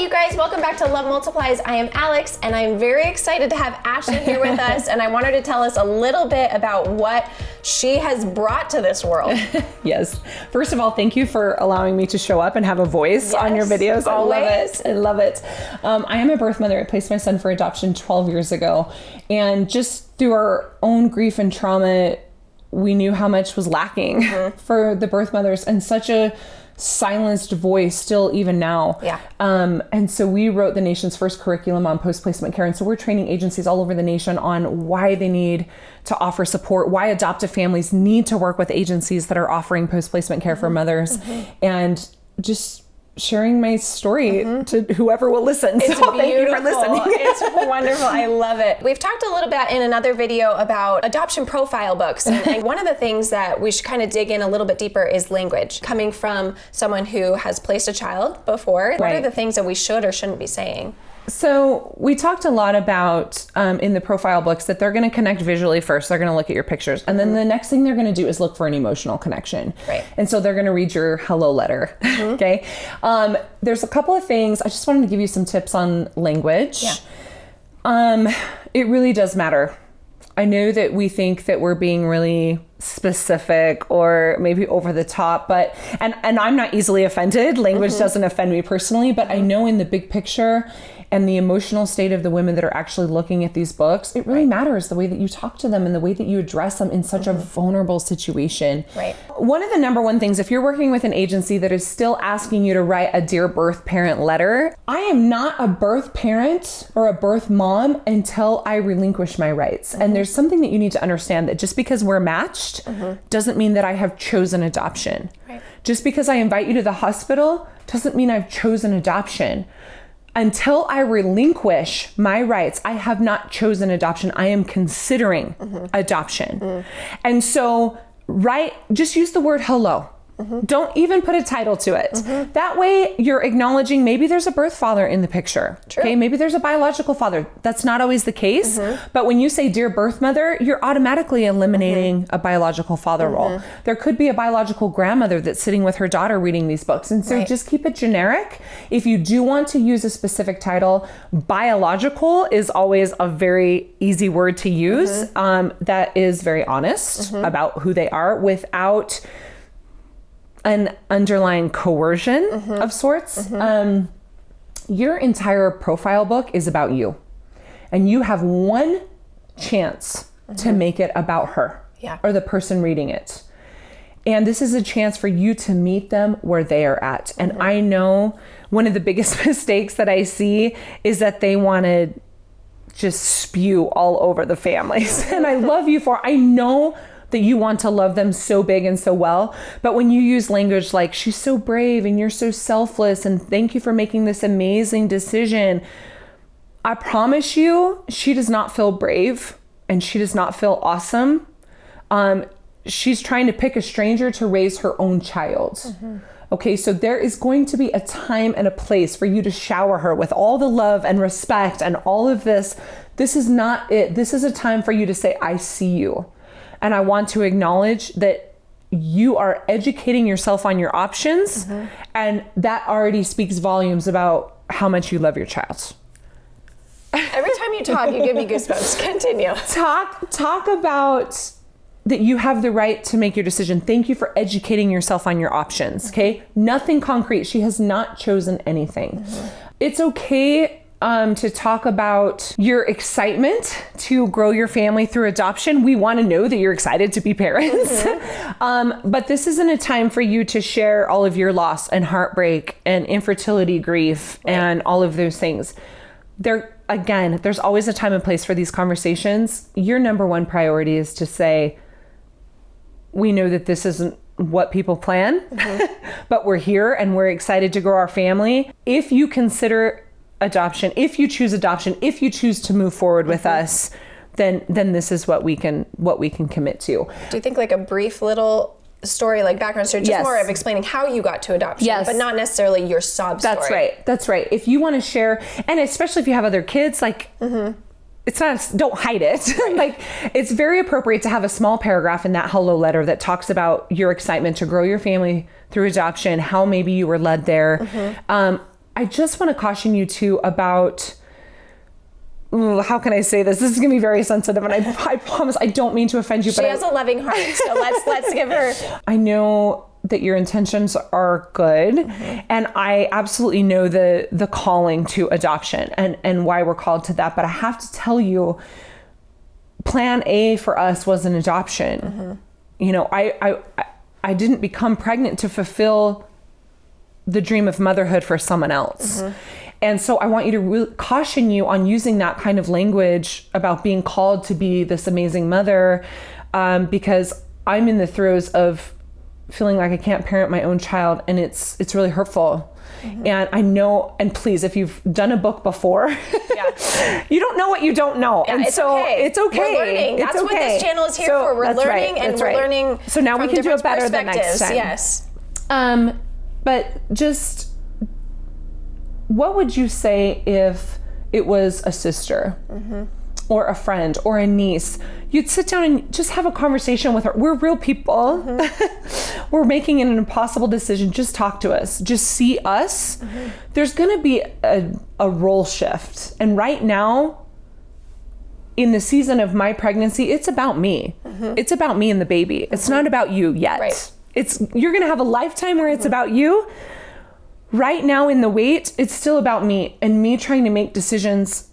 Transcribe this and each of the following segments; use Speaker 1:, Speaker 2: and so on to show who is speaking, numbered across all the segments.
Speaker 1: Hey you guys, welcome back to Love Multiplies. I am Alex and I'm very excited to have Ashley here with us, and I want her to tell us a little bit about what she has brought to this world.
Speaker 2: Yes. First of all, thank you for allowing me to show up and have a voice on your videos.
Speaker 1: Always.
Speaker 2: I love it. I am a birth mother. I placed my son for adoption 12 years ago, and just through our own grief and trauma, we knew how much was lacking for the birth mothers, and such a silenced voice still even now.
Speaker 1: Yeah.
Speaker 2: And so we wrote the nation's first curriculum on post-placement care. And so we're training agencies all over the nation on why they need to offer support, why adoptive families need to work with agencies that are offering post-placement care for mothers, and just sharing my story to whoever will listen.
Speaker 1: It's
Speaker 2: so thank you for listening.
Speaker 1: It's wonderful. I love it. We've talked a little bit in another video about adoption profile books. And one of the things that we should kind of dig in a little bit deeper is language. Coming from someone who has placed a child before, what are the things that we should or shouldn't be saying?
Speaker 2: So we talked a lot about in the profile books that they're going to connect visually first. They're going to look at your pictures. And then the next thing they're going to do is look for an emotional connection.
Speaker 1: Right.
Speaker 2: And so they're going to read your hello letter. Okay. There's a couple of things. I just wanted to give you some tips on language. Yeah. It really does matter. I know that we think that we're being really specific or maybe over the top, but, and I'm not easily offended. Language doesn't offend me personally, but I know in the big picture and the emotional state of the women that are actually looking at these books, it really matters the way that you talk to them and the way that you address them in such a vulnerable situation.
Speaker 1: Right.
Speaker 2: One of the number one things, if you're working with an agency that is still asking you to write a Dear Birth Parent letter, I am not a birth parent or a birth mom until I relinquish my rights. And there's something that you need to understand, that just because we're matched doesn't mean that I have chosen adoption.
Speaker 1: Right.
Speaker 2: Just because I invite you to the hospital doesn't mean I've chosen adoption. Until I relinquish my rights, I have not chosen adoption. I am considering adoption. And so, just use the word hello. Don't even put a title to it. That way you're acknowledging maybe there's a birth father in the picture.
Speaker 1: True.
Speaker 2: Okay, maybe there's a biological father. That's not always the case. But when you say dear birth mother, you're automatically eliminating a biological father role. There could be a biological grandmother that's sitting with her daughter reading these books. And so just keep it generic. If you do want to use a specific title, biological is always a very easy word to use. That is very honest about who they are without an underlying coercion of sorts. Your entire profile book is about you, and you have one chance to make it about her or the person reading it. And this is a chance for you to meet them where they are at. And I know one of the biggest mistakes that I see is that they want to just spew all over the families. And I love you I know that you want to love them so big and so well. But when you use language like, she's so brave and you're so selfless and thank you for making this amazing decision, I promise you, she does not feel brave and she does not feel awesome. She's trying to pick a stranger to raise her own child. Okay, so there is going to be a time and a place for you to shower her with all the love and respect and all of this. This is not it. This is a time for you to say, I see you. And I want to acknowledge that you are educating yourself on your options. And that already speaks volumes about how much you love your child.
Speaker 1: Every time you talk, you give me goosebumps. Continue.
Speaker 2: Talk about that you have the right to make your decision. Thank you for educating yourself on your options. Okay. Nothing concrete. She has not chosen anything. It's okay to talk about your excitement to grow your family through adoption. We want to know that you're excited to be parents. But this isn't a time for you to share all of your loss and heartbreak and infertility grief and all of those things. There's always a time and place for these conversations. Your number one priority is to say, we know that this isn't what people plan, but we're here and we're excited to grow our family. If you consider adoption, if you choose adoption, if you choose to move forward with us, then this is what we can commit to.
Speaker 1: Do you think like a brief little story, like background story, just more of explaining how you got to adoption, but not necessarily your sob story?
Speaker 2: That's right. If you want to share, and especially if you have other kids, like it's not, don't hide it. Right. Like it's very appropriate to have a small paragraph in that hello letter that talks about your excitement to grow your family through adoption, how maybe you were led there. I just want to caution you too about, how can I say this? This is going to be very sensitive, and I promise I don't mean to offend you.
Speaker 1: She has a loving heart, so let's give her.
Speaker 2: I know that your intentions are good, and I absolutely know the calling to adoption and why we're called to that. But I have to tell you, plan A for us was an adoption. You know, I didn't become pregnant to fulfill the dream of motherhood for someone else. And so I want you to caution you on using that kind of language about being called to be this amazing mother, because I'm in the throes of feeling like I can't parent my own child, and it's really hurtful. And I know, and please, if you've done a book before, you don't know what you don't know.
Speaker 1: Yeah,
Speaker 2: and
Speaker 1: it's
Speaker 2: so
Speaker 1: okay.
Speaker 2: It's okay.
Speaker 1: We're learning. That's what this channel is here for. We're learning, and we're learning.
Speaker 2: So now we
Speaker 1: from
Speaker 2: can do it
Speaker 1: different
Speaker 2: better the next time.
Speaker 1: Yes.
Speaker 2: But just, what would you say if it was a sister or a friend or a niece? You'd sit down and just have a conversation with her. We're real people. We're making an impossible decision. Just talk to us. Just see us. There's going to be a role shift. And right now, in the season of my pregnancy, it's about me. It's about me and the baby. It's not about you yet.
Speaker 1: Right.
Speaker 2: You're going to have a lifetime where it's about you. Right now in the wait, it's still about me and me trying to make decisions,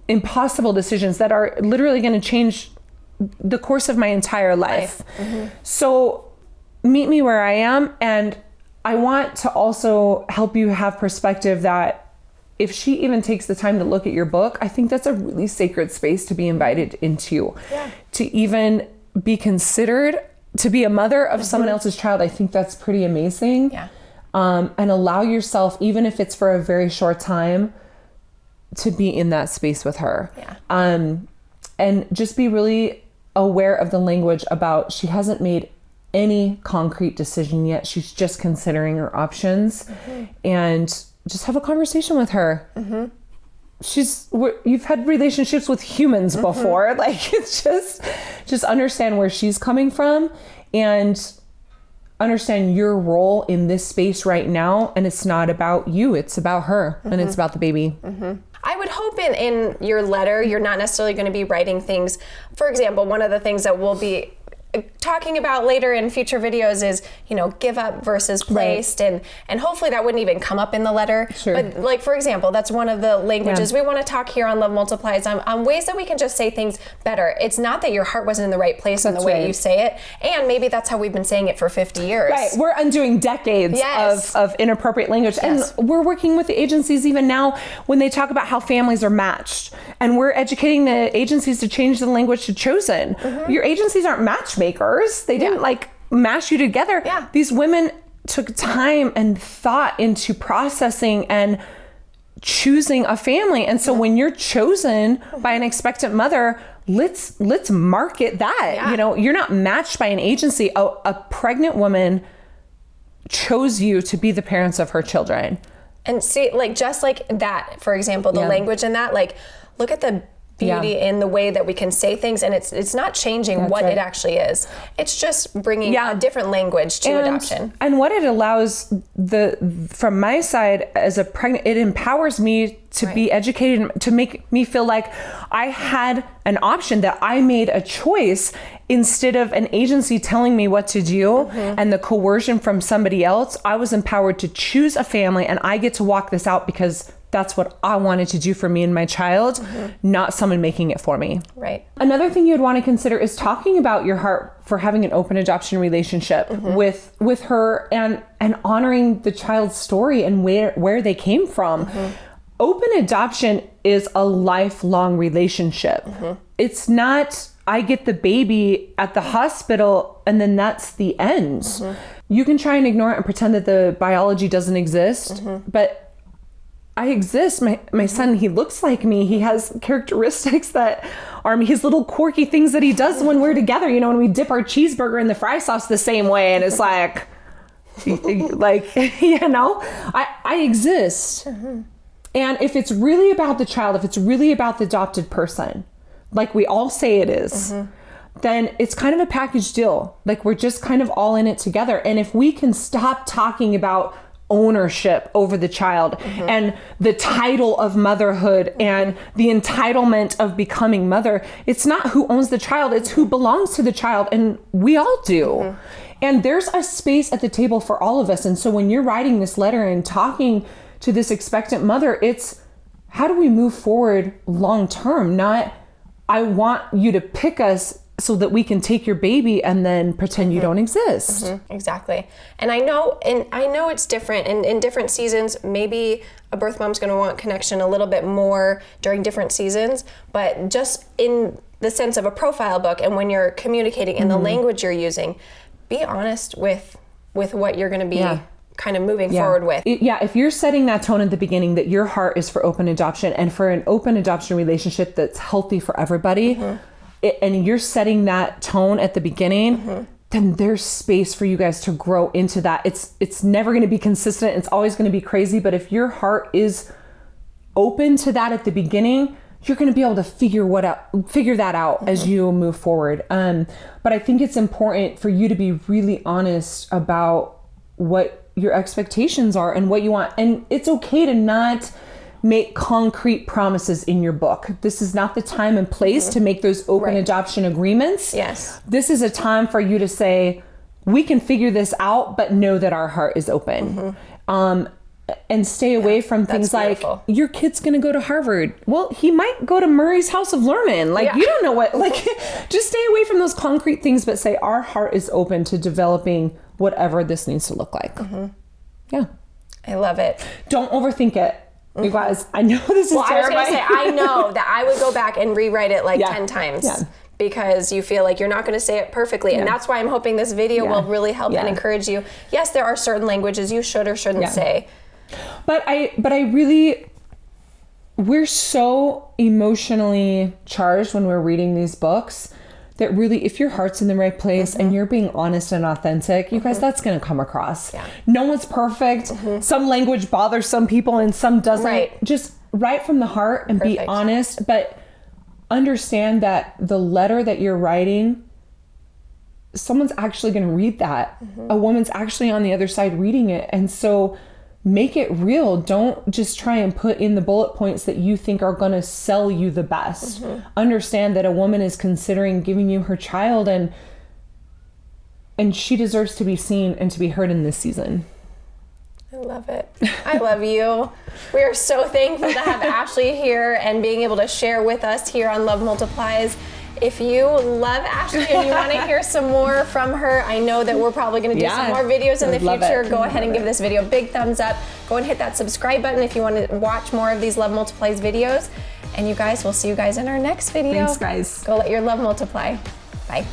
Speaker 2: impossible decisions that are literally going to change the course of my entire life. So meet me where I am. And I want to also help you have perspective that if she even takes the time to look at your book, I think that's a really sacred space to be invited into, to even be considered to be a mother of someone else's child. I think that's pretty amazing. And allow yourself, even if it's for a very short time, to be in that space with her. And just be really aware of the language about, she hasn't made any concrete decision yet. She's just considering her options. And just have a conversation with her. You've had relationships with humans before. Like, it's just understand where she's coming from and understand your role in this space right now. And it's not about you, it's about her, and it's about the baby.
Speaker 1: I would hope in your letter, you're not necessarily going to be writing things. For example, one of the things that we'll be talking about later in future videos is, give up versus placed, and hopefully that wouldn't even come up in the letter. But like, for example, that's one of the languages we want to talk here on Love Multiplies on ways that we can just say things better. It's not that your heart wasn't in the right place in the way you say it, and maybe that's how we've been saying it for 50 years. We're
Speaker 2: undoing decades of inappropriate language. And we're working with the agencies even now when they talk about how families are matched, and we're educating the agencies to change the language to chosen. Your agencies aren't matchmakers. They didn't mash you together. These women took time and thought into processing and choosing a family. And so when you're chosen by an expectant mother, let's market that. You're not matched by an agency. A pregnant woman chose you to be the parents of her children.
Speaker 1: And see, just like that, for example, the language in that, look at the beauty in the way that we can say things, and it's not changing what it actually is. It's just bringing a different language to adoption.
Speaker 2: And what it allows, from my side as a pregnant, it empowers me to be educated, to make me feel like I had an option, that I made a choice instead of an agency telling me what to do and the coercion from somebody else. I was empowered to choose a family, and I get to walk this out because that's what I wanted to do for me and my child, not someone making it for me. Another thing you'd want to consider is talking about your heart for having an open adoption relationship with her, and honoring the child's story and where they came from. Open adoption is a lifelong relationship. It's not, I get the baby at the hospital and then that's the end. You can try and ignore it and pretend that the biology doesn't exist, but I exist. My son, he looks like me. He has characteristics that are me. His little quirky things that he does when we're together. When we dip our cheeseburger in the fry sauce the same way, and it's I exist. And if it's really about the child, if it's really about the adopted person, like we all say it is, then it's kind of a package deal. We're just kind of all in it together. And if we can stop talking about ownership over the child and the title of motherhood and the entitlement of becoming mother. It's not who owns the child, it's who belongs to the child, and we all do. And there's a space at the table for all of us. And so when you're writing this letter and talking to this expectant mother, it's how do we move forward long term? Not, I want you to pick us so that we can take your baby and then pretend you don't exist.
Speaker 1: Exactly. And I know it's different in different seasons. Maybe a birth mom's going to want connection a little bit more during different seasons, but just in the sense of a profile book and when you're communicating in the language you're using, be honest with what you're going to be kind of moving forward with.
Speaker 2: If you're setting that tone at the beginning that your heart is for open adoption and for an open adoption relationship that's healthy for everybody, and you're setting that tone at the beginning, then there's space for you guys to grow into that. It's never going to be consistent. It's always going to be crazy. But if your heart is open to that at the beginning, you're going to be able to figure that out as you move forward. But I think it's important for you to be really honest about what your expectations are and what you want. And it's okay to not make concrete promises in your book. This is not the time and place to make those open adoption agreements.
Speaker 1: Yes.
Speaker 2: This is a time for you to say, we can figure this out, but know that our heart is open. And stay away from things like, your kid's going to go to Harvard. Well, he might go to Murray's House of Learning. You don't know what, just stay away from those concrete things, but say our heart is open to developing whatever this needs to look like. Yeah.
Speaker 1: I love it.
Speaker 2: Don't overthink it. You guys, I know this is terrible.
Speaker 1: I was going to say, I know that I would go back and rewrite it 10 times because you feel like you're not going to say it perfectly. And that's why I'm hoping this video will really help and encourage you. Yes, there are certain languages you should or shouldn't say.
Speaker 2: But I really, we're so emotionally charged when we're reading these books that really, if your heart's in the right place and you're being honest and authentic, you guys, that's going to come across. No one's perfect. Some language bothers some people and some doesn't. Just write from the heart and be honest, but understand that the letter that you're writing, someone's actually going to read that. A woman's actually on the other side reading it. And so make it real. Don't just try and put in the bullet points that you think are going to sell you the best. Understand that a woman is considering giving you her child, and she deserves to be seen and to be heard in this season.
Speaker 1: I love it. I love you. We are so thankful to have Ashley here and being able to share with us here on Love Multiplies. If you love Ashley and you want to hear some more from her, I know that we're probably going to do some more videos in the future. Go ahead and give this video a big thumbs up. Go and hit that subscribe button if you want to watch more of these Love Multiplies videos. And you guys, we'll see you guys in our next video.
Speaker 2: Thanks, guys.
Speaker 1: Go let your love multiply. Bye.